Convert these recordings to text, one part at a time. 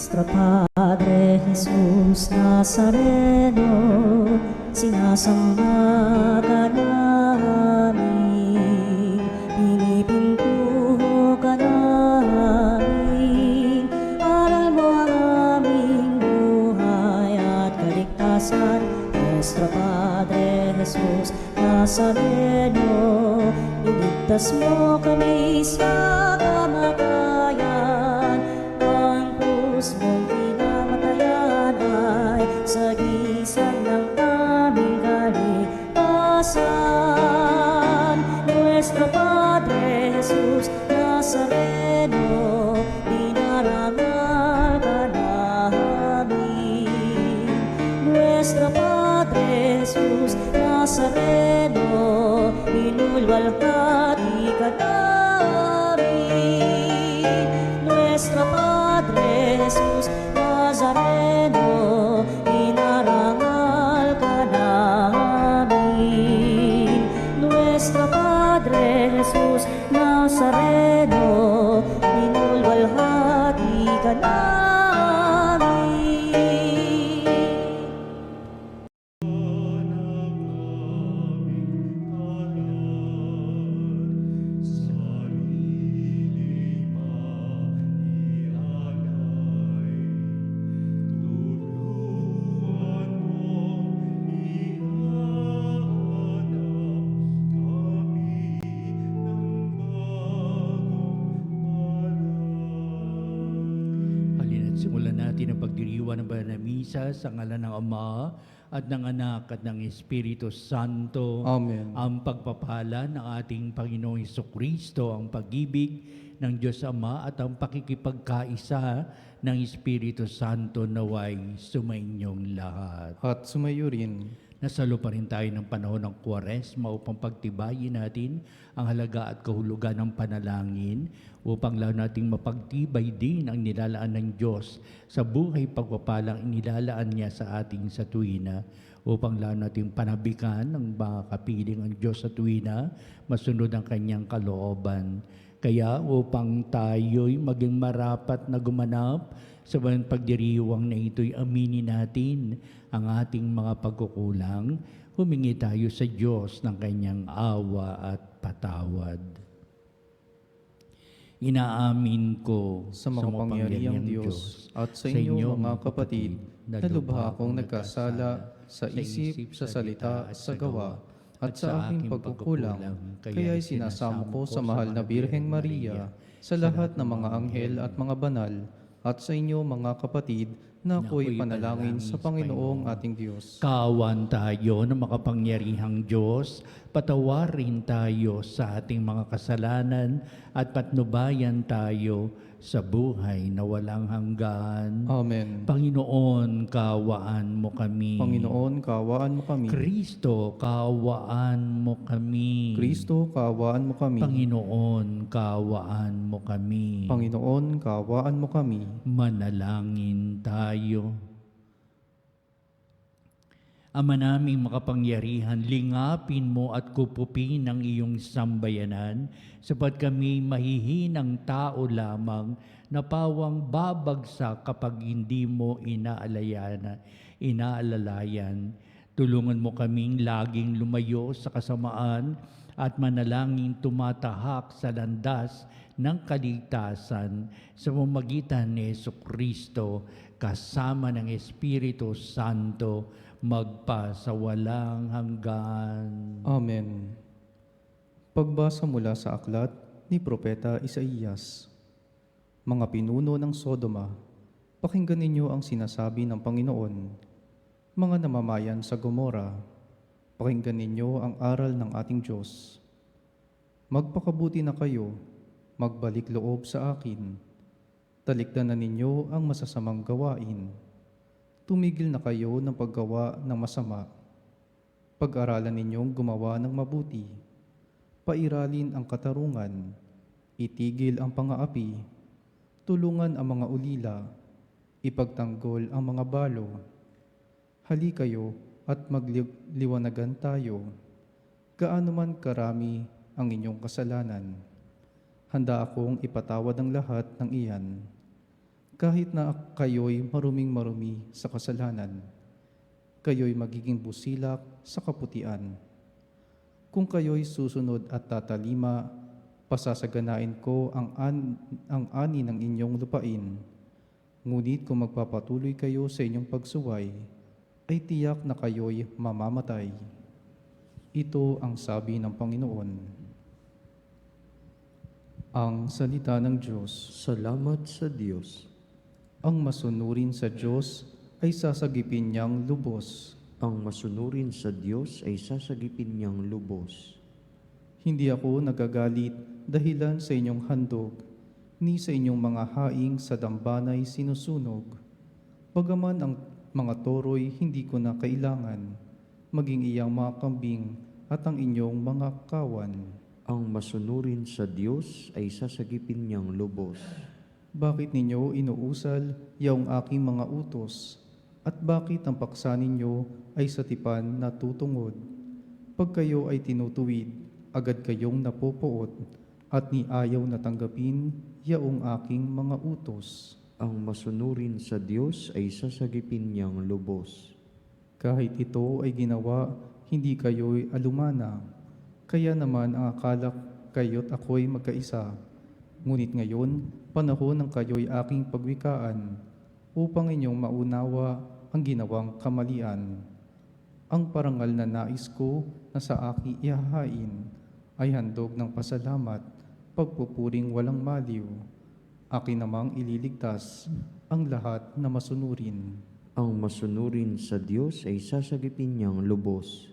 Nuestro Padre Jesus Nazareno, sinasamba ka namin, pinipintuho ka namin, aral mo ang aming buhay at kaligtasan. Nuestro Padre Jesus Nazareno, iligtas mo kami sa kamatayan. Ang krus mong pinamatayan ay sagisag ng aming kaligtasan. Nuestro Padre Jesus Nazareno, dinarangal ka namin. Nuestro Padre Jesus Nazareno, inulwalhati ka namin. Nuestro Padre Jesus Nazareno, inarangal ka namin. Nuestro Padre Jesus Nazareno, inulwalhati ka namin. Simulan natin ang pagdiriwang ng banal na misa sa ngalan ng Ama at ng Anak at ng Espiritu Santo. Amen. Ang pagpapala ng ating Panginoong Jesucristo, ang pag-ibig ng Diyos Ama at ang pakikipagkaisa ng Espiritu Santo naway sumainyong lahat. At sumayo rin. Nasalo pa rin tayo ng panahon ng Kwaresma upang pagtibayin natin ang halaga at kahulugan ng panalangin upang lalo nating mapagtibay din ang nilalaan ng Diyos sa buhay pagpapalang inilalaan niya sa ating sa tuwina upang lalo nating panabikan ng mga kapiling ang Diyos sa tuwina, masunod ang kanyang kalooban. Kaya upang tayo'y maging marapat na gumanap sa pagdiriwang na ito'y aminin natin ang ating mga pagkukulang, humingi tayo sa Diyos ng kanyang awa at patawad. Inaamin ko Sa mga pangyarihang Diyos at sa inyo mga kapatid, na lubha akong nagkasala sa isip, sa salita, sa gawa, at sa aking pagkukulang. Kaya'y sinasamo ko sa mahal na Birheng Maria, sa lahat ng mga anghel at mga banal, at sa inyo mga kapatid, na ako'y panalangin sa Panginoong ating Diyos. Kaawan tayo ng makapangyarihang Diyos, patawarin tayo sa ating mga kasalanan at patnubayan tayo sa buhay na walang hanggan. Amen. Panginoon, kaawaan mo kami. Panginoon, kaawaan mo kami. Kristo, kaawaan mo kami. Kristo, kaawaan mo kami. Panginoon, kaawaan mo kami. Panginoon, kaawaan mo kami. Manalangin tayo. Ama naming makapangyarihan, lingapin mo at kupupin ang iyong sambayanan, sapat kami mahihinang tao lamang na pawang babagsak kapag hindi mo inaalalayan. Tulungan mo kaming laging lumayo sa kasamaan at manalangin tumatahak sa landas ng kaligtasan sa pamamagitan ni Jesucristo kasama ng Espiritu Santo magpa sa walang hanggan. Amen. Pagbasa mula sa aklat ni Propeta Isaías. Mga pinuno ng Sodoma, pakinggan ninyo ang sinasabi ng Panginoon. Mga namamayan sa Gomora, pakinggan ninyo ang aral ng ating Diyos. Magpakabuti na kayo, magbalik loob sa akin. Talikdan na ninyo ang masasamang gawain. Tumigil na kayo ng paggawa ng masama. Pag-aralan ninyong gumawa ng mabuti. Pairalin ang katarungan. Itigil ang pang-aapi. Tulungan ang mga ulila. Ipagtanggol ang mga balo. Hali kayo at magliwanagan tayo. Gaano man karami ang inyong kasalanan, handa akong ipatawad ang lahat ng iyan. Kahit na kayo'y maruming-marumi sa kasalanan, kayo'y magiging busilak sa kaputian. Kung kayo'y susunod at tatalima, pasasaganain ko ang ani ng inyong lupain. Ngunit kung magpapatuloy kayo sa inyong pagsuway, ay tiyak na kayo'y mamamatay. Ito ang sabi ng Panginoon. Ang salita ng Diyos. Salamat sa Diyos. Ang masunurin sa Diyos ay sasagipin niyang lubos. Ang masunurin sa Diyos ay sasagipin niyang lubos. Hindi ako nagagalit dahilan sa inyong handog, ni sa inyong mga haing sa dambanay sinusunog. Bagaman ang mga toro'y hindi ko na kailangan, maging iyang mga kambing at ang inyong mga kawan. Ang masunurin sa Diyos ay sasagipin niyang lubos. Bakit ninyo inuusal yaong aking mga utos? At bakit ang paksa ninyo ay sa tipan na tutungod? Pag kayo ay tinutuwid, agad kayong napopoot, at ni ayaw na tanggapin yaong aking mga utos. Ang masunurin sa Diyos ay sasagipin niyang lubos. Kahit ito ay ginawa, hindi kayo'y alumana. Kaya naman ang akala kayo't ako'y magkaisa. Ngunit ngayon, panahon ng kayo'y aking pagwikaan, upang inyong maunawa ang ginawang kamalian. Ang parangal na nais ko na sa aking ihahain ay handog ng pasalamat, pagpupuring walang maliw. Akin namang ililigtas ang lahat na masunurin. Ang masunurin sa Diyos ay sasagipin niyang lubos.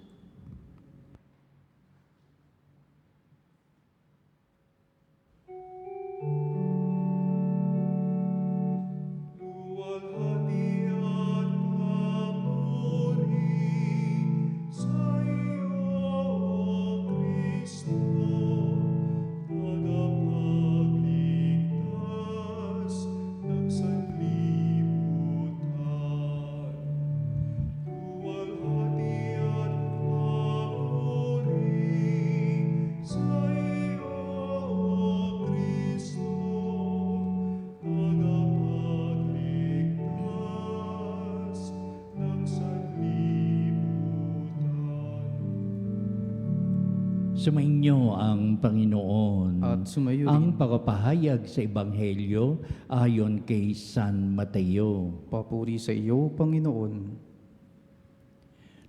Sumainyo ang Panginoon. At sumayo Ang rin. pagpapahayag sa Ebanghelyo ayon kay San Mateo. Papuri sa iyo, Panginoon.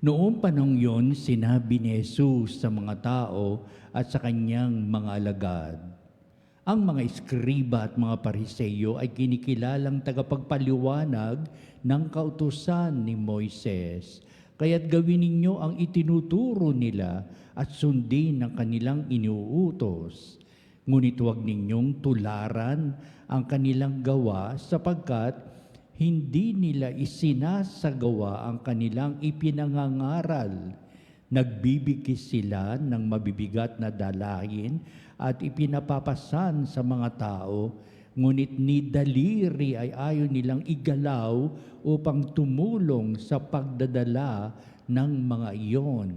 Noong panahon yun, sinabi ni Jesus sa mga tao at sa kanyang mga alagad, ang mga eskriba at mga pariseyo ay kinikilalang tagapagpaliwanag ng kautusan ni Moises. Kaya't gawin ninyo ang itinuturo nila at sundin ang kanilang inuutos. Ngunit huwag ninyong tularan ang kanilang gawa sapagkat hindi nila isinasagawa ang kanilang ipinangangaral. Nagbibigis sila ng mabibigat na dalahin at ipinapapasan sa mga tao, ngunit ni daliri ay ayaw nilang igalaw upang tumulong sa pagdadala ng mga iyon.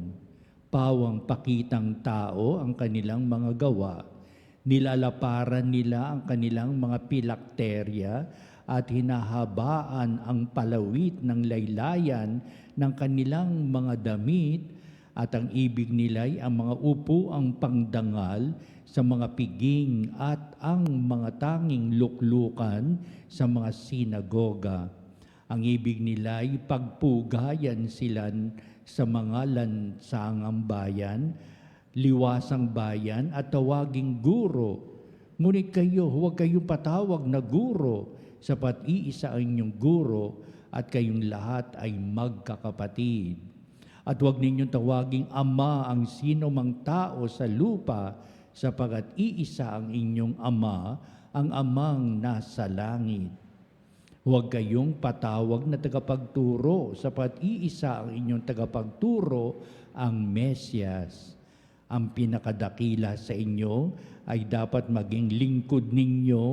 Pawang pakitang tao ang kanilang mga gawa. Nilalaparan nila ang kanilang mga pilakterya at hinahabaan ang palawit ng laylayan ng kanilang mga damit, at ang ibig nila'y ang mga upuang pangdangal sa mga piging at ang mga tanging luklukan sa mga sinagoga. Ang ibig nila'y pagpugayan sila sa mga lansangang bayan, liwasang bayan at tawaging guro. Ngunit kayo, huwag kayong patawag na guro, sapat iisa ang inyong guro at kayong lahat ay magkakapatid. At huwag ninyong tawaging ama ang sino mang tao sa lupa, sapagat iisa ang inyong ama, ang amang nasa langit. Huwag kayong patawag na tagapagturo, sapat iisa ang inyong tagapagturo, ang Mesyas. Ang pinakadakila sa inyo ay dapat maging lingkod ninyo,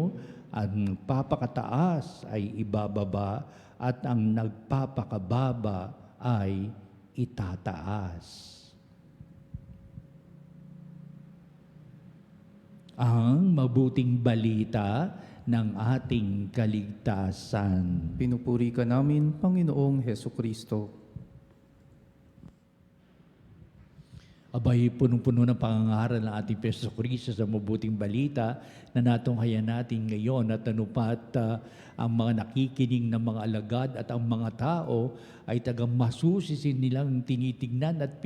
ang nagpapakataas ay ibababa, at ang nagpapakababa ay itataas. Ang mabuting balita ng ating kaligtasan. Pinupuri ka namin, Panginoong Heso Kristo. Abay, punong-puno ng pangangaral ng ating Peso Kristo sa mabuting balita na natunghayan natin ngayon at anupat ang mga nakikinig ng mga alagad at ang mga tao ay tagang masusisin nilang tinitignan at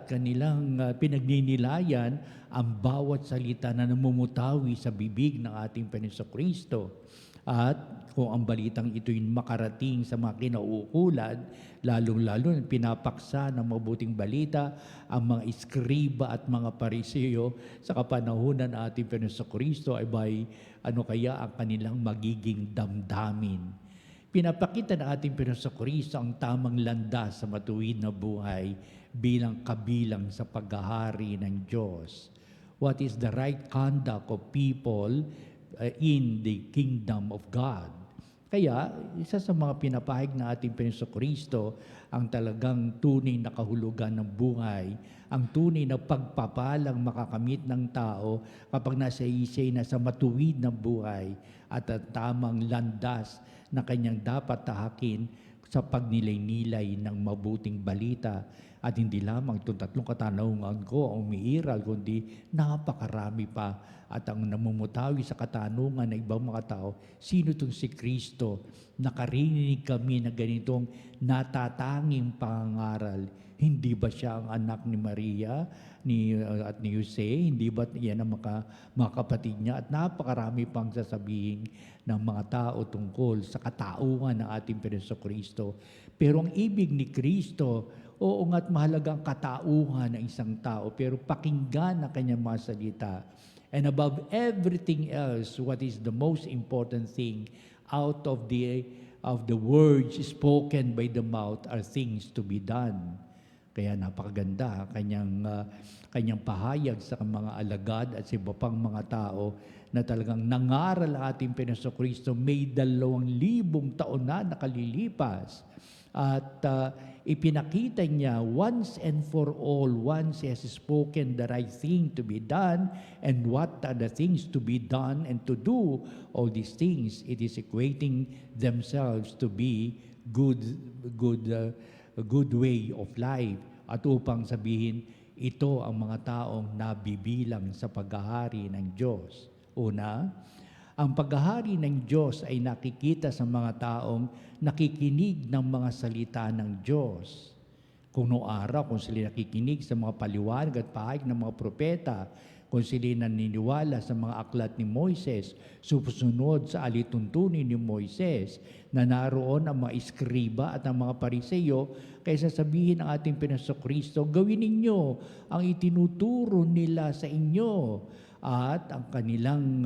kanilang pinagninilayan ang bawat salita na namumutawi sa bibig ng ating Peso Kristo. At kung ang balitang ito'y makarating sa mga kinauukulan, lalong-lalo na pinapaksa ng mabuting balita ang mga iskriba at mga pariseyo sa kapanahunan ng ating Panginoon Kristo, ay ano kaya ang kanilang magiging damdamin? Pinapakita ng ating Panginoon Kristo ang tamang landas sa matuwid na buhay bilang kabilang sa paghahari ng Diyos. What is the right conduct of people in the kingdom of God? Kaya, isa sa mga pinapahig na ating Panginoon Kristo ang talagang tunay na kahulugan ng buhay, ang tunay na pagpapalang makakamit ng tao kapag nasa isay na sa matuwid na buhay at ang tamang landas na kanyang dapat tahakin sa pagnilay-nilay ng mabuting balita. At hindi lamang itong tatlong katanungan ko ang umiiral, kundi napakarami pa. At ang namumutawi sa katanungan ng ibang mga tao, sino itong si Kristo? Nakarinig kami na ganitong natatanging pangangaral. Hindi ba siya ang anak ni Maria at ni Jose? Hindi ba yan ang mga kapatid niya? At napakarami pang sasabihin ng mga tao tungkol sa katauhan ng ating Panginoon Kristo. Pero ang ibig ni Kristo, oo nga't mahalagang katauhan ng isang tao, pero pakinggan ang kanyang mga salita. And above everything else, what is the most important thing out of the words spoken by the mouth are things to be done. Kaya napakaganda kanyang pahayag sa mga alagad at sa iba pang mga tao na talagang nangaral ating Panginoon Kristo may 2,000 taon na nakalilipas. At ipinakita niya once and for all, once He has spoken the right thing to be done, and what are the things to be done and to do all these things, it is equating themselves to be a good way of life. At upang sabihin, ito ang mga taong nabibilang sa paghahari ng Diyos. Una, ang paghahari ng Diyos ay nakikita sa mga taong nakikinig ng mga salita ng Diyos. Kung noong araw, kung sila nakikinig sa mga paliwanag at pahayag ng mga propeta, kung sila naniniwala sa mga aklat ni Moises, susunod sa alituntunin ni Moises, na naroon ang mga iskriba at ang mga pariseyo, kaysa sabihin ng ating Panginoon Kristo, gawin ninyo ang itinuturo nila sa inyo at ang kanilang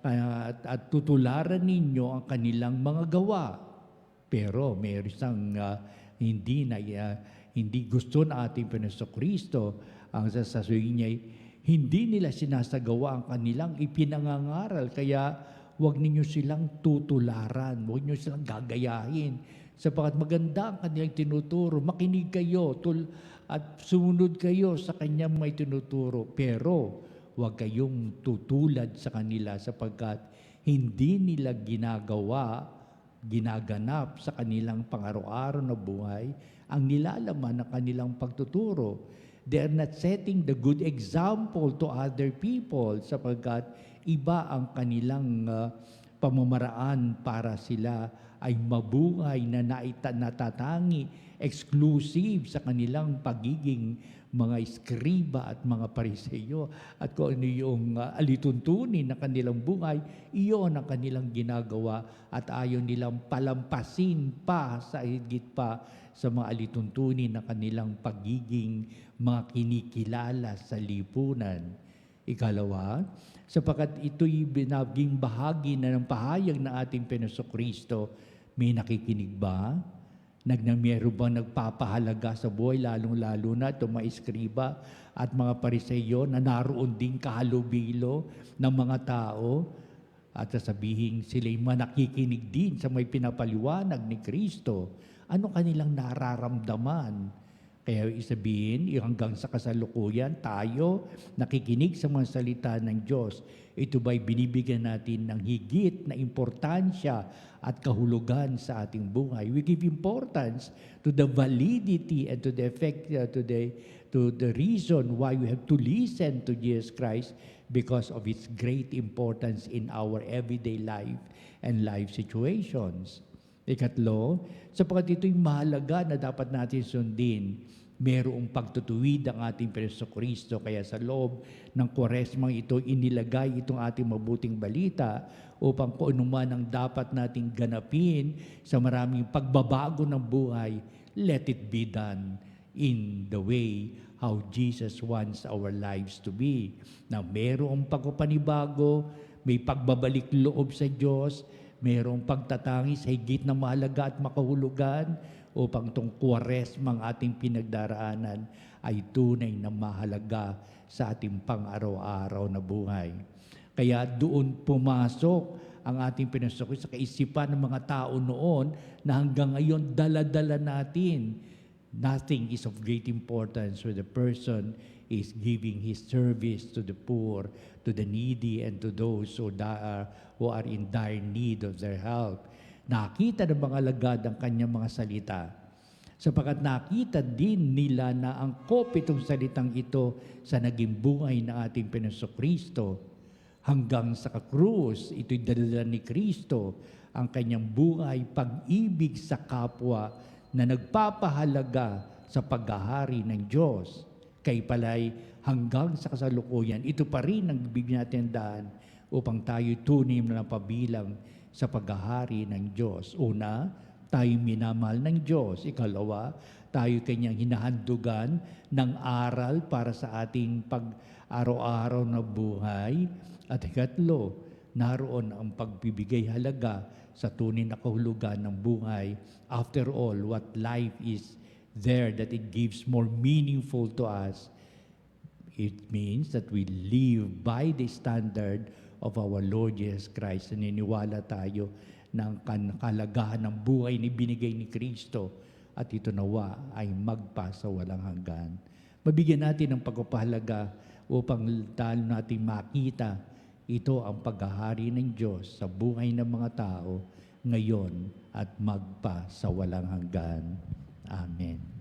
at tutularan ninyo ang kanilang mga gawa. Pero mayroon isang hindi gusto na ating Panginoon Kristo. Ang sasabihin niya, hindi nila sinasagawa ang kanilang ipinangangaral, kaya huwag ninyo silang tutularan, huwag ninyo silang gagayahin, sapagkat maganda ang kanilang tinuturo. Makinig kayo at sumunod kayo sa kanyang may tinuturo, pero huwag kayong tutulad sa kanila sapagkat hindi nila ginaganap sa kanilang pang-araw-araw na buhay ang nilalaman ng kanilang pagtuturo. They are not setting the good example to other people sapagkat iba ang kanilang pamamaraan para sila ay mabuhay na natatangi, exclusive sa kanilang pagiging mga iskriba at mga pariseyo. At kung ano yung alituntunin na kanilang buhay, iyon ang kanilang ginagawa at ayaw nilang palampasin pa sa higit pa sa mga alituntunin na kanilang pagiging mga kinikilala sa lipunan. Ikalawa, sapagkat ito'y binaging bahagi na ng pahayag na ating Panginoon Kristo, may nakikinig ba? Meron bang nagpapahalaga sa buhay, lalong-lalo na itong mga iskriba at mga pariseyo na naroon din kahalubilo ng mga tao? At sasabihin sila'y nakikinig din sa may pinapaliwanag ni Kristo. Ano kanilang nararamdaman? Kaya isabihin, hanggang sa kasalukuyan, tayo nakikinig sa mga salita ng Diyos. Ito ba'y binibigyan natin ng higit na importansya at kahulugan sa ating buhay? We give importance to the validity and to the effect, to the reason why we have to listen to Jesus Christ because of its great importance in our everyday life and life situations. Ikatlo, sapagkat ito'y mahalaga na dapat natin sundin, merong pagtutuwid ang ating Jesucristo. Kaya sa loob ng Kwaresmang ito, inilagay itong ating mabuting balita upang kung ano man ang dapat nating ganapin sa maraming pagbabago ng buhay, let it be done in the way how Jesus wants our lives to be. Na merong pagpapanibago, may pagbabalik loob sa Diyos, merong pagtatangi sa higit na mahalaga at makahulugan upang itong Kwaresmang ating pinagdaraanan ay tunay na mahalaga sa ating pang-araw-araw na buhay. Kaya doon pumasok ang ating pinasok sa kaisipan ng mga tao noon na hanggang ngayon dala-dala natin. Nothing is of great importance when the person is giving his service to the poor, to the needy, and to those who are in dire need of their help. Nakita ng mga alagad ang kanyang mga salita, sapagkat nakita din nila na angkop itong salitang ito sa naging buhay ng ating Jesucristo. Hanggang sa krus, ito'y dala ni Kristo ang kanyang buhay, pag-ibig sa kapwa na nagpapahalaga sa paghahari ng Diyos. Kay pala'y hanggang sa kasalukuyan, ito pa rin ang bibigyan natin daan upang tayo tunay na pabilang sa paghahari ng Diyos. Una, tayo minamahal ng Diyos. Ikalawa, tayo kanyang hinahandugan ng aral para sa ating pag-araw-araw na buhay. At ikatlo, naroon ang pagbibigay halaga sa tunay na kahulugan ng buhay. After all, what life is there that it gives more meaningful to us, it means that we live by the standard of our Lord Jesus Christ. Naniniwala tayo ng kalagahan ng buhay na binigay ni Kristo at ito nawa ay magpa sa walang hanggan. Mabigyan natin ng pagpapahalaga upang talo natin makita ito ang paghahari ng Diyos sa buhay ng mga tao ngayon at magpa sa walang hanggan. Amen.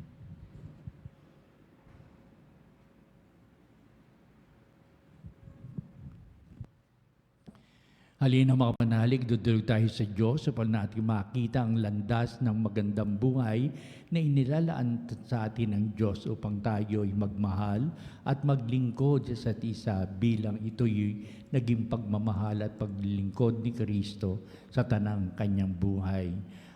Halina mga panalig, dudulog tayo sa Diyos upang natin makita ang landas ng magandang buhay na inilalaan sa atin ng Diyos upang tayo ay magmahal at maglingkod sa isa't isa bilang ito'y naging pagmamahal at paglilingkod ni Kristo sa tanang kanyang buhay.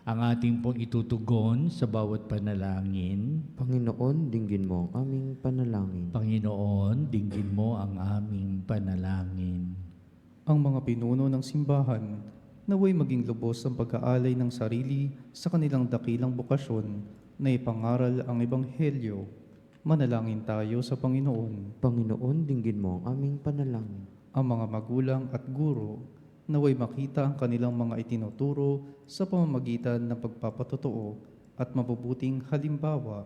Ang ating pong itutugon sa bawat panalangin. Panginoon, dinggin mo ang aming panalangin. Panginoon, dinggin mo ang aming panalangin. Ang mga pinuno ng simbahan, naway maging lubos ang pag-aalay ng sarili sa kanilang dakilang bukasyon na ipangaral ang Ebanghelyo. Manalangin tayo sa Panginoon. Panginoon, dinggin mo ang aming panalangin. Ang mga magulang at guro, naway makita ang kanilang mga itinuturo sa pamamagitan ng pagpapatotoo at mabubuting halimbawa.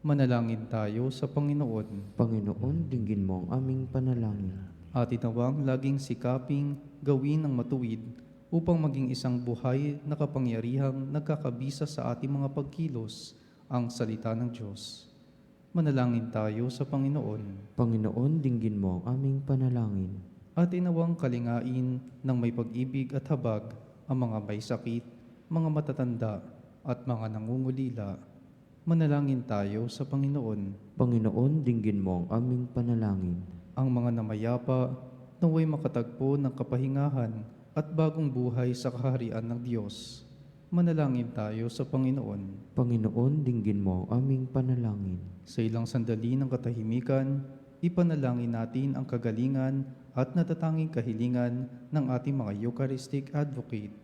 Manalangin tayo sa Panginoon. Panginoon, dinggin mo ang aming panalangin. At itawang laging sikaping gawin ang matuwid upang maging isang buhay na kapangyarihang nagkakabisa sa ating mga pagkilos ang salita ng Diyos. Manalangin tayo sa Panginoon. Panginoon, dinggin mo ang aming panalangin. At inawang kalingain ng may pag-ibig at habag ang mga may sakit, mga matatanda at mga nangungulila. Manalangin tayo sa Panginoon. Panginoon, dinggin mo ang aming panalangin. Ang mga namayapa naway makatagpo ng kapahingahan at bagong buhay sa kaharian ng Diyos. Manalangin tayo sa Panginoon. Panginoon, dinggin mo ang aming panalangin. Sa ilang sandali ng katahimikan, ipanalangin natin ang kagalingan at natatanging kahilingan ng ating mga Eucharistic Advocate.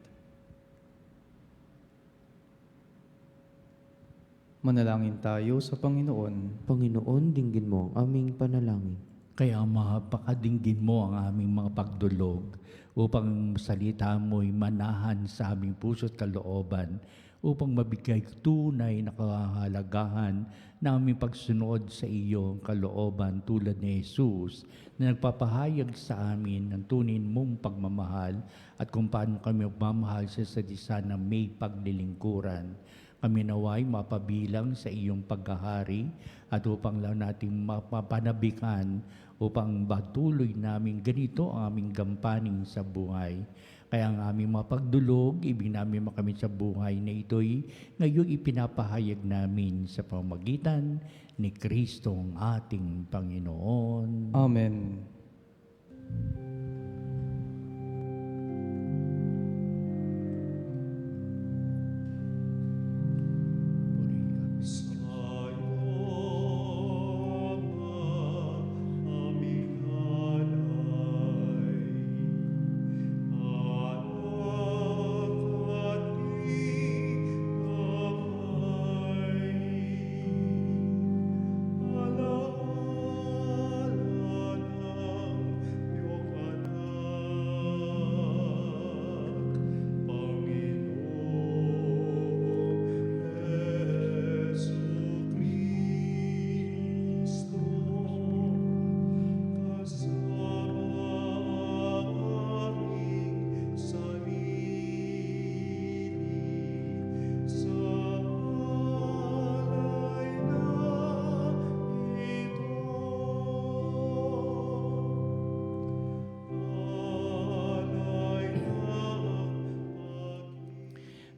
Manalangin tayo sa Panginoon. Panginoon, dinggin mo ang aming panalangin. Kaya mapakadinggin mo ang aming mga pagdulog upang salita mo'y manahan sa aming puso't kalooban upang mabigay tunay na kahalagahan na aming pagsunod sa iyong kalooban tulad ni Jesus na nagpapahayag sa amin ng tunay mong pagmamahal at kung paano kami magmamahal sa isa't isa na may paglilingkuran. Kami naway mapabilang sa iyong paghahari at upang lang natin mapanabikan upang patuloy namin ganito ang aming gampanin sa buhay. Kaya ang aming mapagdulog, ibig namin makamit sa buhay na ito'y ngayong ipinapahayag namin sa pamamagitan ni Kristo ang ating Panginoon. Amen.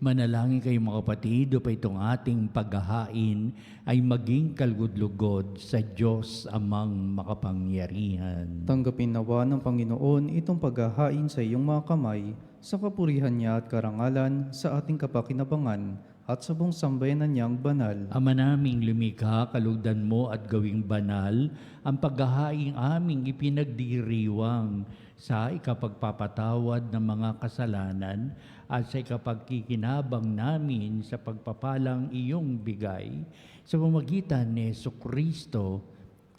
Manalangin kayo mga kapatid, upang itong ating paghahain ay maging kalugod-lugod sa Diyos amang makapangyarihan. Tanggapin nawa ng Panginoon itong paghahain sa iyong mga kamay, sa kapurihan niya at karangalan, sa ating kapakinabangan, at sa buong sambayanan niyang banal. Ama naming lumikha, kalugdan mo at gawing banal ang paghahaing aming ipinagdiriwang sa ikapagpapatawad ng mga kasalanan at sa ikapagkikinabang namin sa pagpapalang iyong bigay sa pamamagitan ni Jesucristo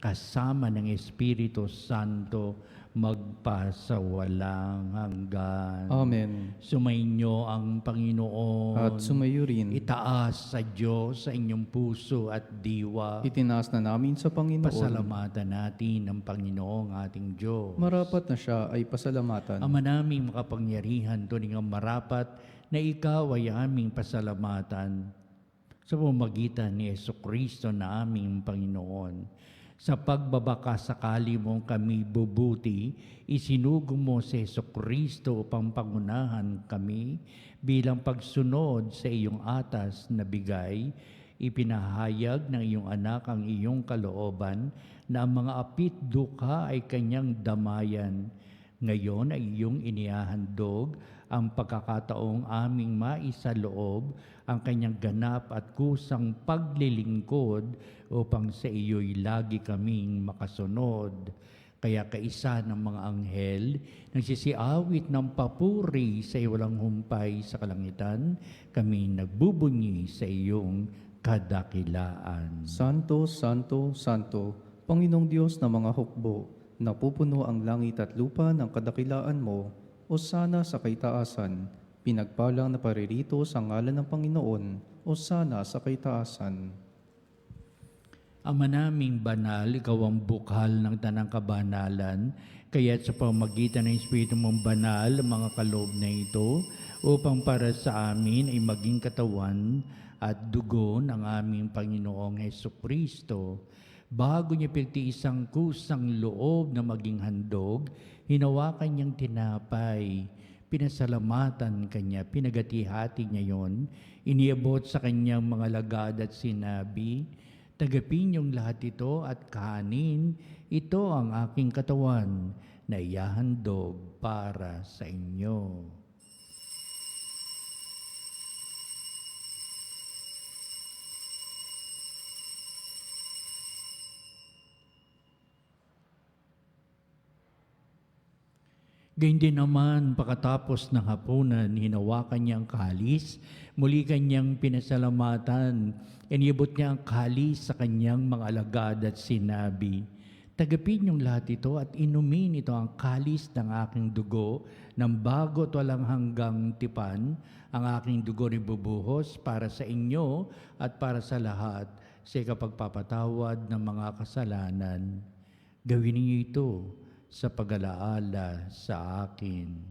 kasama ng Espiritu Santo magpasawalang hanggan. Amen. Sumainyo ang Panginoon. At sumayo rin. Itaas sa Diyos sa inyong puso at diwa. Itinaas na namin sa Panginoon. Pasalamatan natin ang Panginoong ating Diyos. Marapat na siya ay pasalamatan. Ama naming makapangyarihan, tuning ang marapat na ikaw ay aming pasalamatan sa pamamagitan ni Jesucristo na aming Panginoon. Sa pagbabakasakali mong kami bubuti, isinugo mo si Jesucristo upang pangunahan kami bilang pagsunod sa iyong atas na bigay. Ipinahayag ng iyong anak ang iyong kalooban na ang mga apit dukha ay kanyang damayan. Ngayon ay iyong inihahandog ang pagkakataong aming maisaloob ang kanyang ganap at kusang paglilingkod upang sa iyo'y lagi kaming makasunod. Kaya kaisa ng mga anghel, nagsisiawit ng papuri sa iwalang humpay sa kalangitan, kami nagbubunyi sa iyong kadakilaan. Santo, Santo, Santo, Panginoong Diyos na mga hukbo, napupuno ang langit at lupa ng kadakilaan mo, o sana sa kaitaasan, pinagpalang na paririto sa ngalan ng Panginoon, o sana sa kaitaasan. Ama naming banal, ikaw ang bukal ng tanang kabanalan, kaya't sa pamagitan ng Espiritu mong banal, mga kaloob na ito, upang para sa amin ay maging katawan at dugo ng aming Panginoong Hesukristo. Bago niya pinagtiis ang kusang loob na maging handog, hinawakan niyang tinapay, pinasalamatan kanya, pinagati-hati niya yon, iniabot sa kanyang mga lagad at sinabi, "Tagapin niyong lahat ito at kanin, ito ang aking katawan na ihahandog para sa inyo." Gayun din naman, pagkatapos ng hapunan, hinawakan niya ang kalis, muli kanyang pinasalamatan, iniabot niya ang kalis sa kanyang mga alagad at sinabi, Tagapin niyong lahat ito at inumin ito ang kalis ng aking dugo ng bago at walang hanggang tipan. Ang aking dugo ibubuhos para sa inyo at para sa lahat sa ikapagpapatawad ng mga kasalanan. Gawin niyo ito sa pag-alaala sa akin.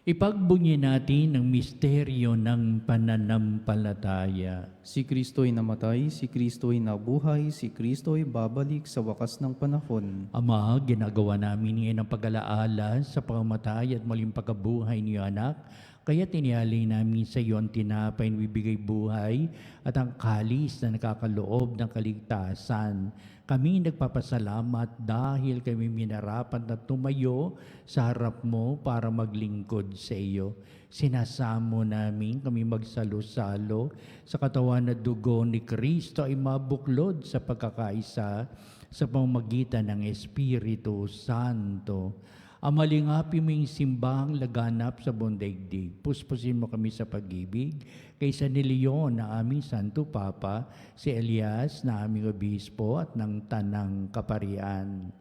Ipagbunyi natin ang misteryo ng pananampalataya. Si Kristo'y namatay, si Kristo'y nabuhay, si Kristo'y babalik sa wakas ng panahon. Ama, ginagawa namin ngayon ang pag-alaala sa pamamatay at muling pagkabuhay niyo anak, kaya tinialay namin sa iyo ang tinapay na bibigay buhay at ang kalis na nakakaloob ng kaligtasan. Kami nagpapasalamat dahil kami minarapat na tumayo sa harap mo para maglingkod sa iyo. Sinasamo namin kami magsalo-salo sa katawan na dugo ni Kristo ay mabuklod sa pagkakaisa sa pamamagitan ng Espiritu Santo. Amalingapi mo yung simbahang laganap sa buong daigdig. Puspusin mo kami sa pag-ibig kay San Leon na aming Santo Papa, si Elias na aming Obispo at ng Tanang Kaparian.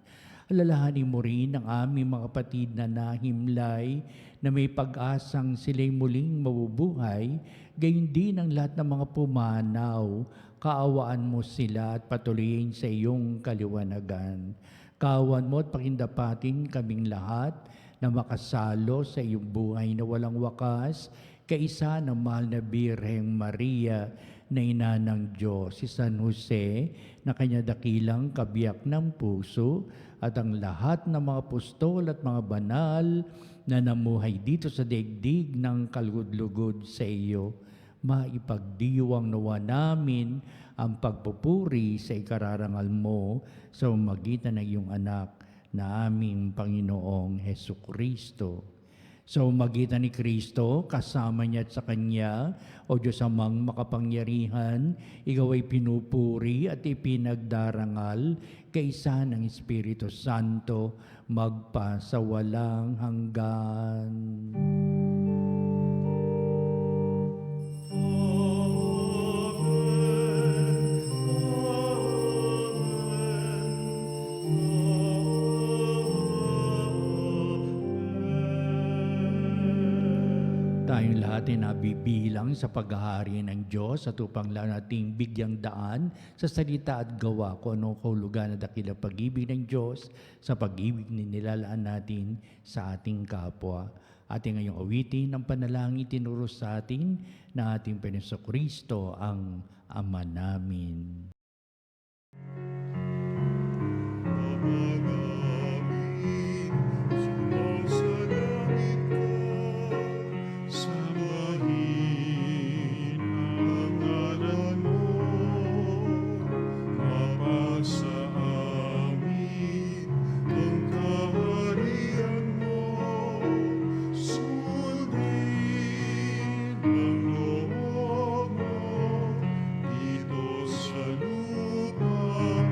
Alalahanin mo rin ang aming mga kapatid na nahimlay na may pag-asang sila'y muling mabubuhay, gayon din ang lahat ng mga pumanaw. Kaawaan mo sila at patuloyin sa iyong kaliwanagan. Kawan mo at pakindapatin kaming lahat na makasalo sa iyong buhay na walang wakas, kaisa ng mahal na Birheng Maria na ina ng Diyos, si San Jose na kanya dakilang kabiyak ng puso at ang lahat ng mga apostol at mga banal na namuhay dito sa daigdig ng kalugod-lugod sa iyo. Maipagdiwang nawa namin ang pagpupuri sa ikararangal mo sa magitan ng iyong anak na aming Panginoong Hesukristo. Sa magitan ni Kristo, kasama niya at sa Kanya, o Diyos amang makapangyarihan, ikaw ay pinupuri at ipinagdarangal kaisa ng Espiritu Santo, magpa sa walang hanggan. Tayong lahat ay nabibilang sa paghahari ng Diyos at upang nating bigyang daan sa salita at gawa kung anong kahulugan at dakilang pag-ibig ng Diyos sa pag-ibig na nilalaan natin sa ating kapwa. Ating ngayong awitin ang panalangin tinuro sa atin na ating Panginoon ang Ama namin. Sa lupa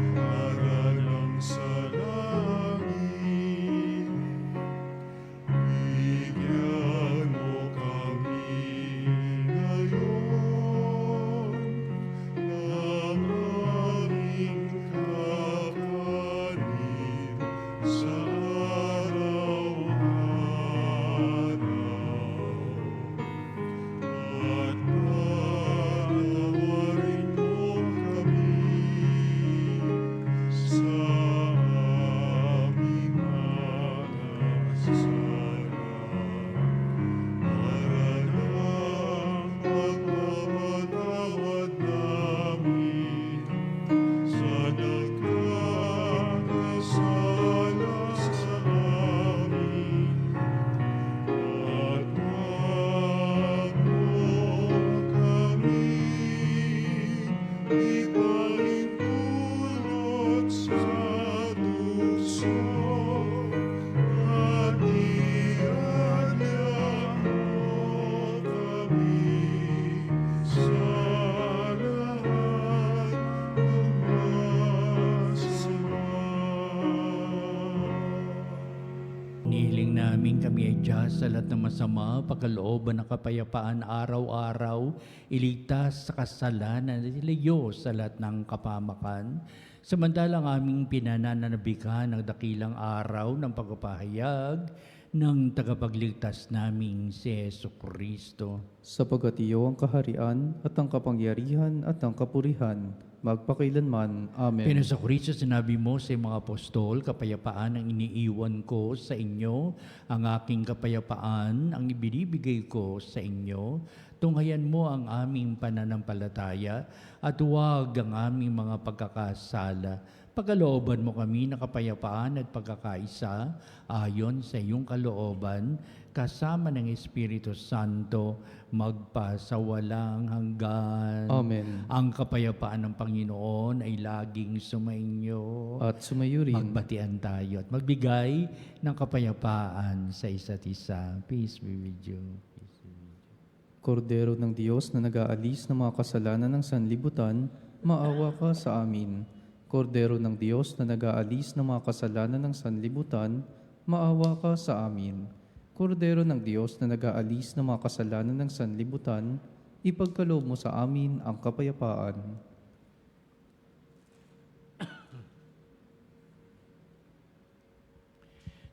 Nihiling namin kami ay Diyos sa lahat ng masama, pagkalooban ng kapayapaan araw-araw, iligtas sa kasalanan at ilayos sa lahat ng kapamakan. Samantalang aming pinananabikhan ng dakilang araw ng pagpapahayag ng tagapagligtas naming si Jesucristo. Sapagat iyo ang kaharian at ang kapangyarihan at ang kapurihan, magpakailanman. Amen. Pinasa Kristo, sinabi mo sa mga apostol, kapayapaan ang iniiwan ko sa inyo, ang aking kapayapaan ang ibinibigay ko sa inyo. Tunghayan mo ang aming pananampalataya at huwag ang aming mga pagkakasala. Pagkalooban mo kami ng kapayapaan at pagkakaisa ayon sa iyong kalooban, kasama ng Espiritu Santo, magpasawalang hanggan. Amen. Ang kapayapaan ng Panginoon ay laging sumainyo. At sumayo rin. Magbatian tayo at magbigay ng kapayapaan sa isa't isa. Peace be with you. Kordero ng Diyos na nag-aalis ng mga kasalanan ng sanlibutan, maawa ka sa amin. Kordero ng Diyos na nag-aalis ng mga kasalanan ng sanlibutan, maawa ka sa amin. Kordero ng Diyos na nag-aalis ng mga kasalanan ng sanlibutan, ipagkaloob mo sa amin ang kapayapaan.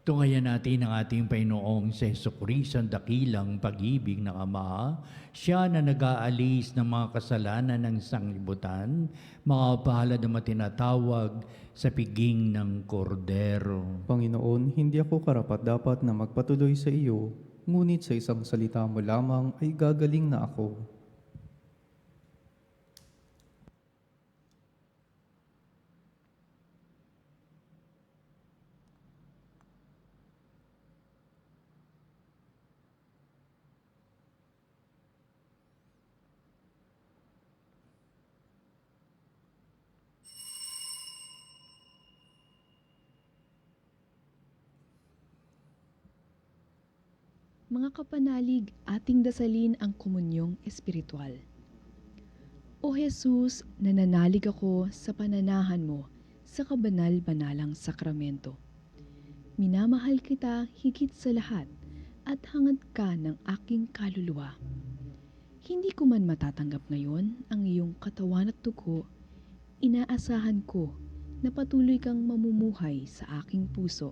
Tungayan natin ang ating Panginoong sa Jesucristo, ang dakilang pag-ibig ng Ama. Siya na nag-aalis ng mga kasalanan ng sanglibutan, mga palad na matinatawag sa piging ng kordero. Panginoon, hindi ako karapat-dapat na magpatuloy sa iyo, ngunit sa isang salita mo lamang ay gagaling na ako. Mga kapanalig, ating dasalin ang komunyong espiritual. O Jesus, nananalig ako sa pananahan mo sa kabanal-banalang sakramento. Minamahal kita higit sa lahat at hangad ka ng aking kaluluwa. Hindi ko man matatanggap ngayon ang iyong katawan at dugo, inaasahan ko na patuloy kang mamumuhay sa aking puso.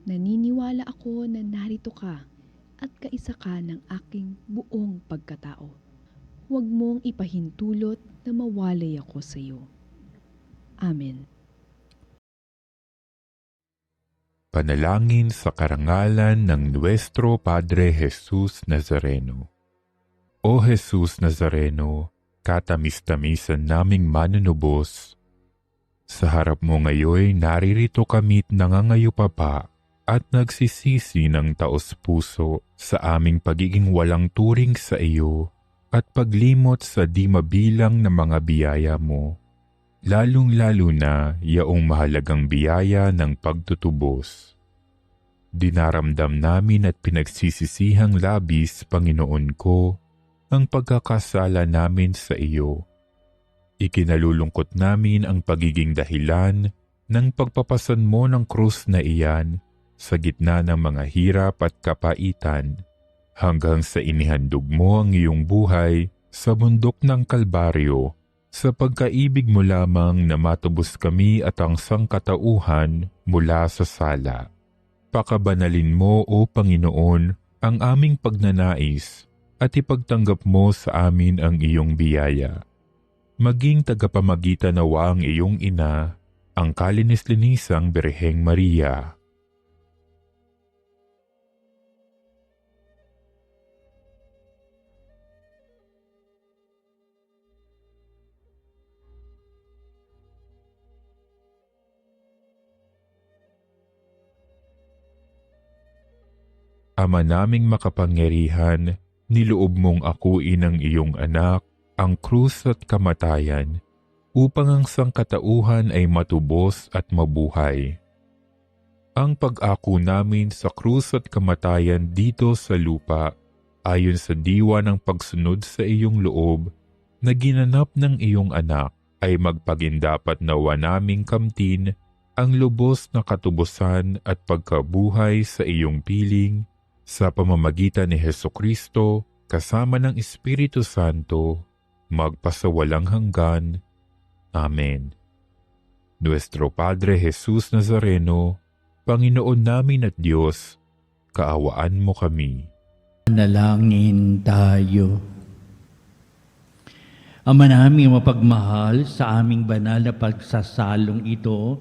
Naniniwala ako na narito ka at kaisa ka ng aking buong pagkatao. Huwag mong ipahintulot na mawalay ako sa iyo. Amen. Panalangin sa karangalan ng Nuestro Padre Jesus Nazareno. O Jesus Nazareno, katamis-tamisan naming manunubos, sa harap mo ngayon naririto kami't nangangayupapa at nagsisisi ng taos-puso sa aming pagiging walang turing sa iyo at paglimot sa di mabilang na mga biyaya mo, lalong-lalo na yaong mahalagang biyaya ng pagtutubos. Dinaramdam namin at pinagsisisihang labis, Panginoon ko, ang pagkakasala namin sa iyo. Ikinalulungkot namin ang pagiging dahilan ng pagpapasan mo ng krus na iyan sa gitna ng mga hirap at kapaitan, hanggang sa inihandog mo ang iyong buhay sa bundok ng Kalbaryo, sa pagkaibig mo lamang na matubos kami at ang sangkatauhan mula sa sala. Pakabanalin mo, O Panginoon, ang aming pagnanais at ipagtanggap mo sa amin ang iyong biyaya. Maging tagapamagitan nawa ang iyong ina, ang kalinis-linisang Birheng Maria. Ama naming makapangyarihan, niloob mong akuin ang iyong anak, ang krus at kamatayan, upang ang sangkatauhan ay matubos at mabuhay. Ang pag-ako namin sa krus at kamatayan dito sa lupa, ayon sa diwa ng pagsunod sa iyong loob, na ginanap ng iyong anak, ay magpagindapat nawa naming kamtin ang lubos na katubusan at pagkabuhay sa iyong piling sa pamamagitan ni Hesukristo kasama ng Espiritu Santo, magpasawalang hanggan. Amen. Nuestro Padre Jesus Nazareno, Panginoon namin at Diyos, kaawaan mo kami. Manalangin tayo. Ama namin mapagmahal, sa aming banal na pagsasalong ito,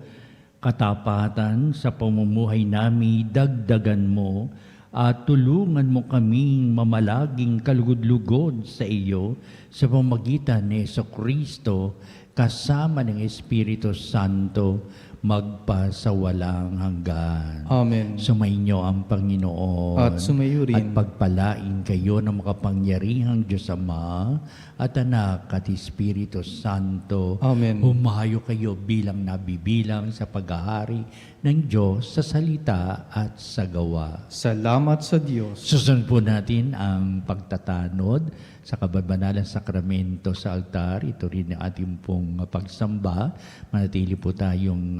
katapatan sa pamumuhay namin, dagdagan mo at tulungan mo kaming mamalaging kalugod-lugod sa iyo sa pamamagitan ni Jesucristo kasama ng Espiritu Santo magpasawalang hanggan. Amen. Sumainyo ang Panginoon. At sumayo rin. At pagpalain kayo ng makapangyarihang Diyos Ama at Anak at Espiritu Santo. Amen. Humayo kayo bilang nabibilang sa paghahari ng Diyos sa salita at sa gawa. Salamat sa Diyos. Susunod po natin ang pagtatanod sa kababanalang sakramento sa altar. Ito rin ang ating pong pagsamba. Manatili po tayong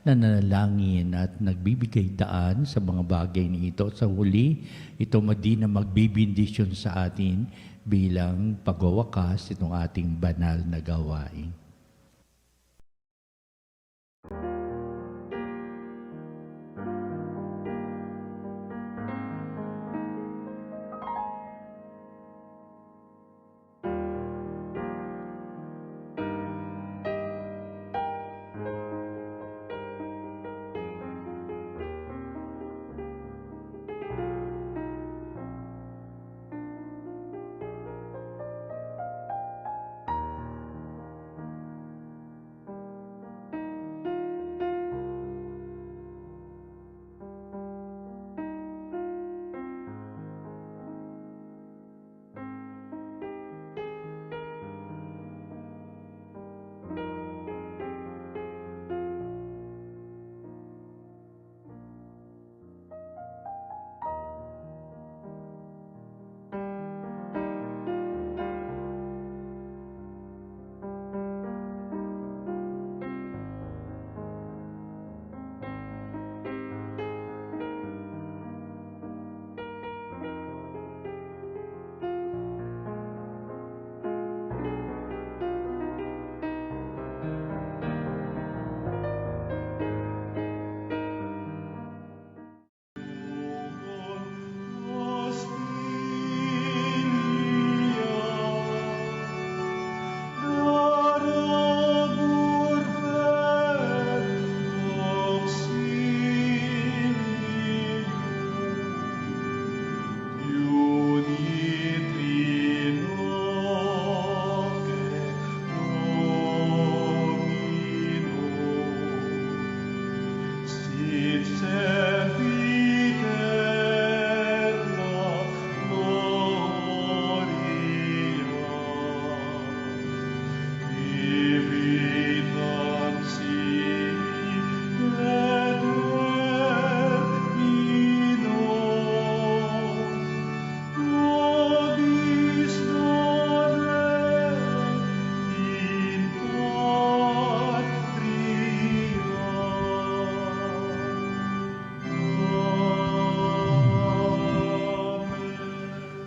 nananalangin at nagbibigay daan sa mga bagay na ito. Sa huli, ito na magbibindisyon sa atin bilang pagwawakas itong ating banal na gawain.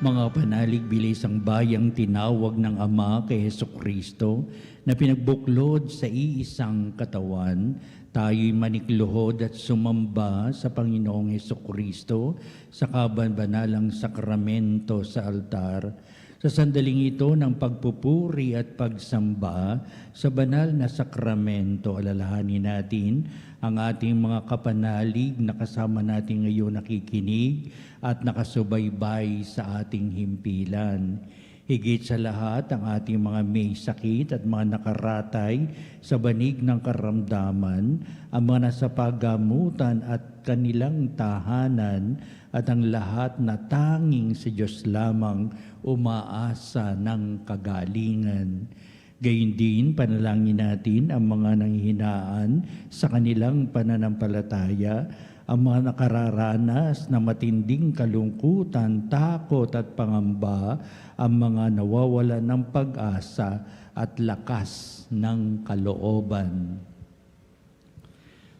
Mga panalig bilis ang bayang tinawag ng Ama kay Hesukristo na pinagbuklod sa iisang katawan, tayo'y manikluhod at sumamba sa Panginoong Hesukristo sa kabanbanalang sakramento sa altar. Sa sandaling ito ng pagpupuri at pagsamba sa banal na sakramento, alalahanin natin ang ating mga kapanalig na kasama natin ngayon nakikinig at nakasubaybay sa ating himpilan. Higit sa lahat, ang ating mga may sakit at mga nakaratay sa banig ng karamdaman, ang mga nasa paggamutan at kanilang tahanan, at ang lahat na tanging sa Diyos lamang umaasa ng kagalingan. Gayun din, panalangin natin ang mga nanghihinaan sa kanilang pananampalataya, ang mga nakararanas na matinding kalungkutan, takot at pangamba, ang mga nawawala ng pag-asa at lakas ng kalooban.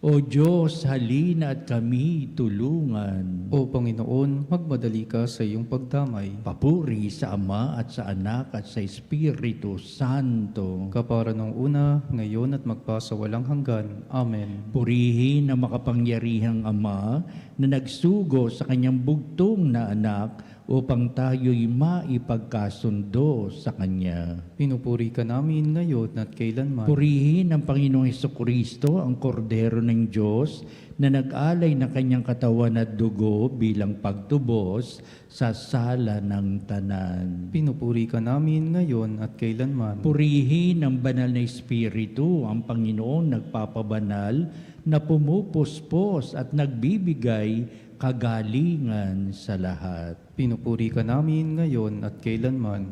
O Diyos, halina at kami tulungan. O Panginoon, magmadali ka sa iyong pagdamay. Papuri sa Ama at sa Anak at sa Espiritu Santo. Kapara nung una, ngayon at magpasawalang hanggan. Amen. Purihin ang makapangyarihang Ama na nagsugo sa kanyang bugtong na anak upang tayo'y maipagkasundo sa Kanya. Pinupuri ka namin ngayon at kailanman. Purihin ang Panginoong Hesukristo, ang Kordero ng Diyos, na nag-alay ng kanyang katawan at dugo bilang pagtubos sa sala ng tanan. Pinupuri ka namin ngayon at kailanman. Purihin ang banal na Espiritu, ang Panginoong nagpapabanal, na pumupuspos at nagbibigay kagalingan sa lahat. Pinupuri ka namin ngayon at kailanman.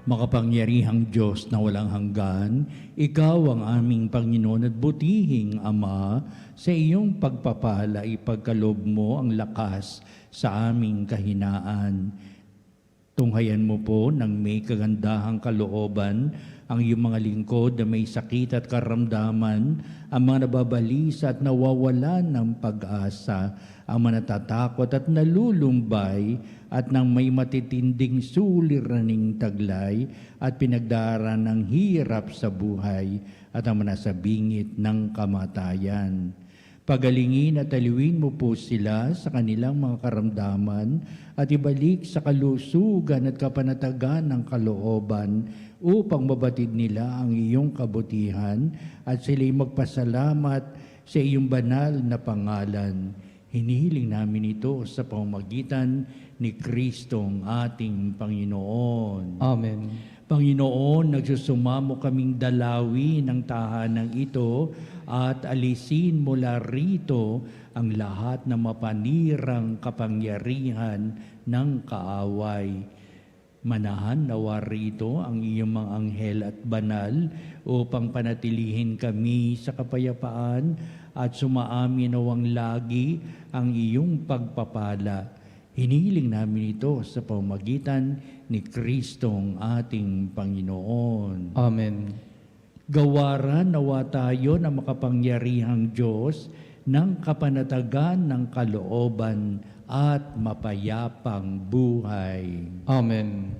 Makapangyarihang Diyos na walang hanggan, Ikaw ang aming Panginoon at butihing Ama, sa iyong pagpapala ipagkaloob mo ang lakas sa aming kahinaan. Tunghayan mo po ng may kagandahang kalooban ang iyong mga lingkod na may sakit at karamdaman, ang mga nababalisa at nawawalan ng pag-asa, ang mga natatakot at nalulumbay, at nang may matitinding suliraning taglay at pinagdaraan ng hirap sa buhay at ang manasabingit ng kamatayan. Pagalingin at aliwin mo po sila sa kanilang mga karamdaman at ibalik sa kalusugan at kapanatagan ng kalooban upang mabatid nila ang iyong kabutihan at sila'y magpasalamat sa iyong banal na pangalan. Hinihiling namin ito sa pamamagitan ni Kristong ating Panginoon. Amen. Panginoon, nagsusumamo kaming dalawin ng tahanang ito at alisin mula rito ang lahat ng mapanirang kapangyarihan ng kaaway. Manahan nawa rito ang iyong mga anghel at banal upang panatilihin kami sa kapayapaan at sumaami nawang lagi ang iyong pagpapala. Hinihiling namin ito sa pamamagitan ni Kristong ating Panginoon. Amen. Gawaran nawa tayo ng makapangyarihang Diyos ng kapanatagan ng kalooban at mapayapang buhay. Amen.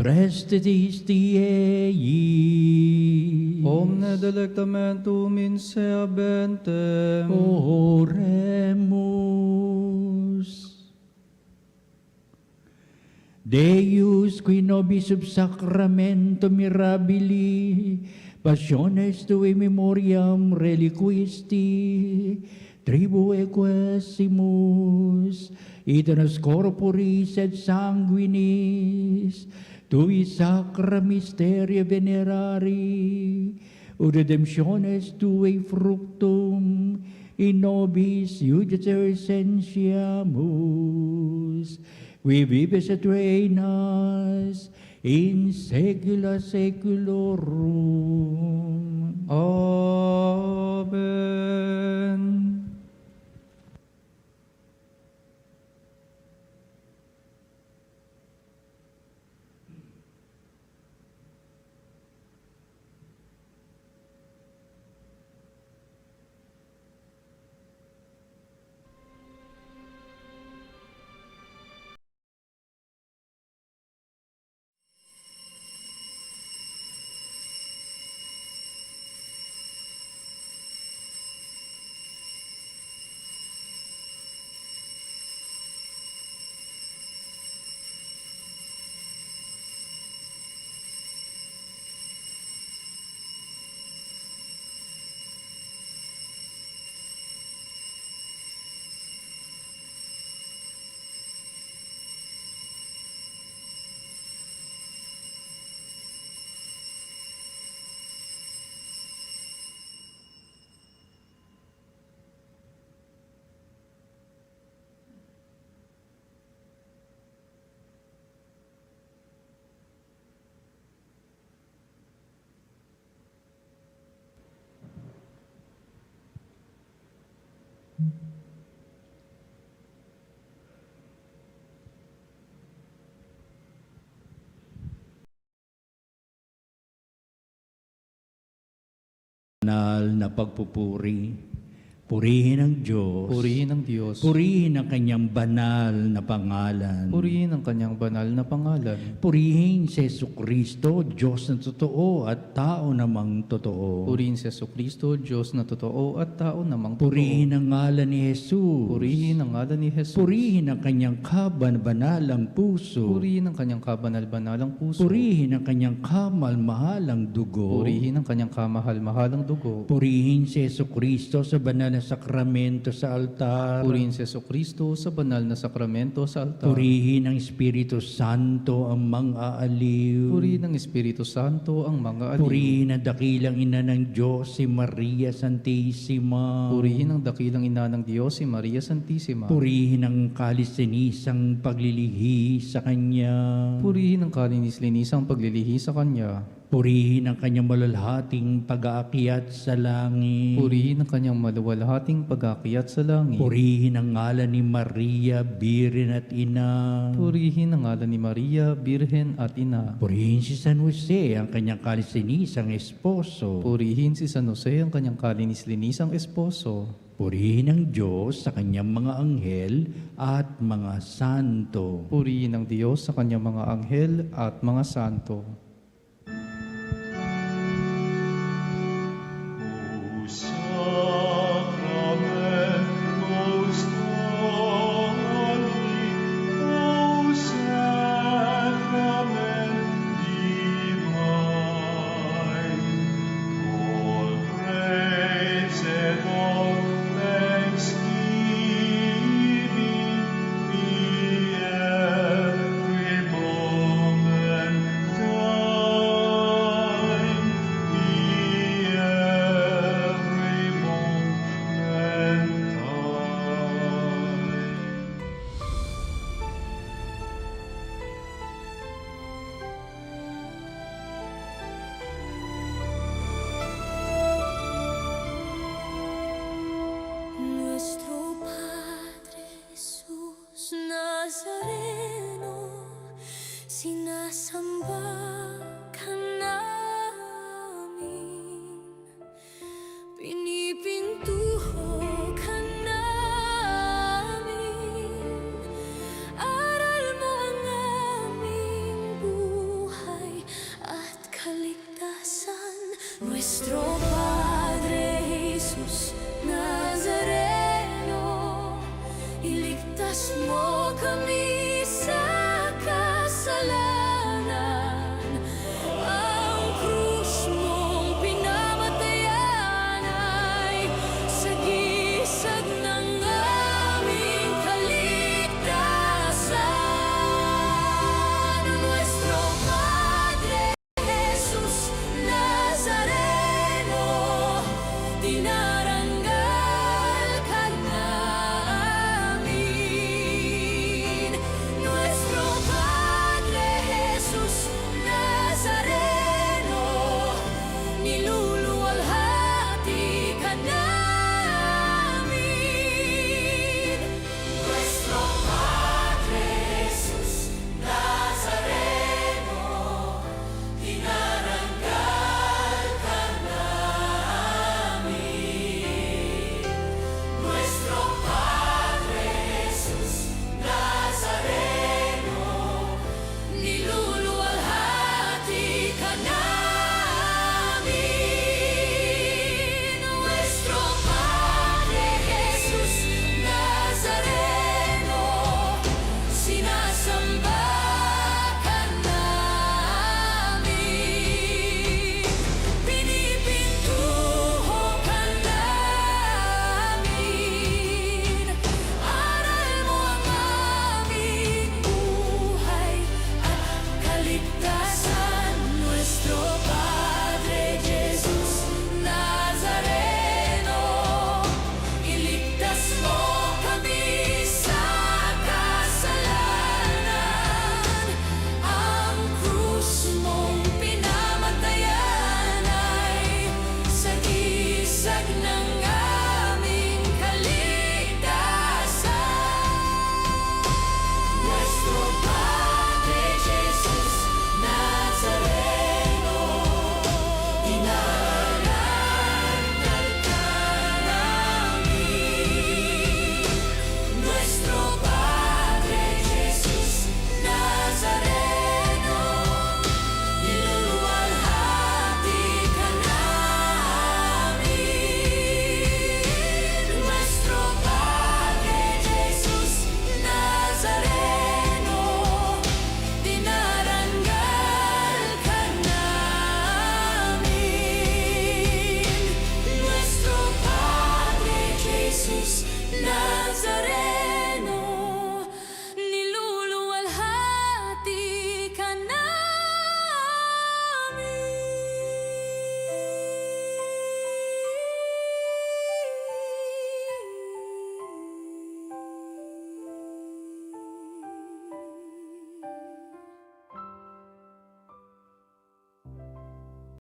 Prestes Diei. Omne delectamentum in sea bentem. Oremus. Deus qui nobis sub sacramento mirabili passiones tui memoriam reliquisti tribue quesimus et nos corporis et sanguinis tui sacra mysteria venerari ut redemptiones tui fructum in nobis iudice essentiamus qui vives et reinas in saecula saeculorum. Amen. Banal na pagpupuri, purihin ang Diyos, Purihin ang Diyos. purihin ang kanyang banal na pangalan, Purihin ang kanyang banal na pangalan. purihin si Jesucristo, Diyos na totoo at tao namang totoo. Purihin si Jesucristo, Diyos na totoo at tao namang totoo. Purihin ang ngalan ni Jesus. Purihin ang ngalan ni Jesus. Purihin ang kanyang kaban-banalang puso. Purihin ang kanyang kabanal-banalang puso. Purihin ang kanyang kamal-mahalang dugo. Purihin ang kanyang kamahal-mahalang dugo. Purihin si Jesucristo sa banal na sakramento sa altar. Purihin si Jesucristo sa banal na sakramento sa altar. Purihin ang Espiritu Santo ang mga aliw. Purihin ang Espiritu Santo ang mga aliw. Purihin ang dakilang ina ng Diyos, si Maria Santissima. Purihin ang dakilang ina ng Diyos, si Maria Santissima. Purihin ang kalis-sinisang paglilihi sa Kanya. Purihin ang kalinis-linisang paglilihi sa Kanya. Purihin ang Kanyang malalhating pag-aakyat sa langit. Purihin ang kanyang maluwalhating pag-aakyat sa langit. Purihin ang ngalan ni Maria, Birin at Ina. Purihin ang ngalan ni Maria, Birhen at Ina. Purihin si San Jose, ang kanyang kalis-sinisang esposo. Purihin si San Jose, ang kanyang kalinis-linisang esposo. Purihin ang Diyos sa kanyang mga anghel at mga santo. Purihin ang Diyos sa kanyang mga anghel at mga santo. Nuestro Padre Jesús Nazareno, sinasamba ka namin, pinipintuho ka namin, aral mo ang aming buhay. nuestro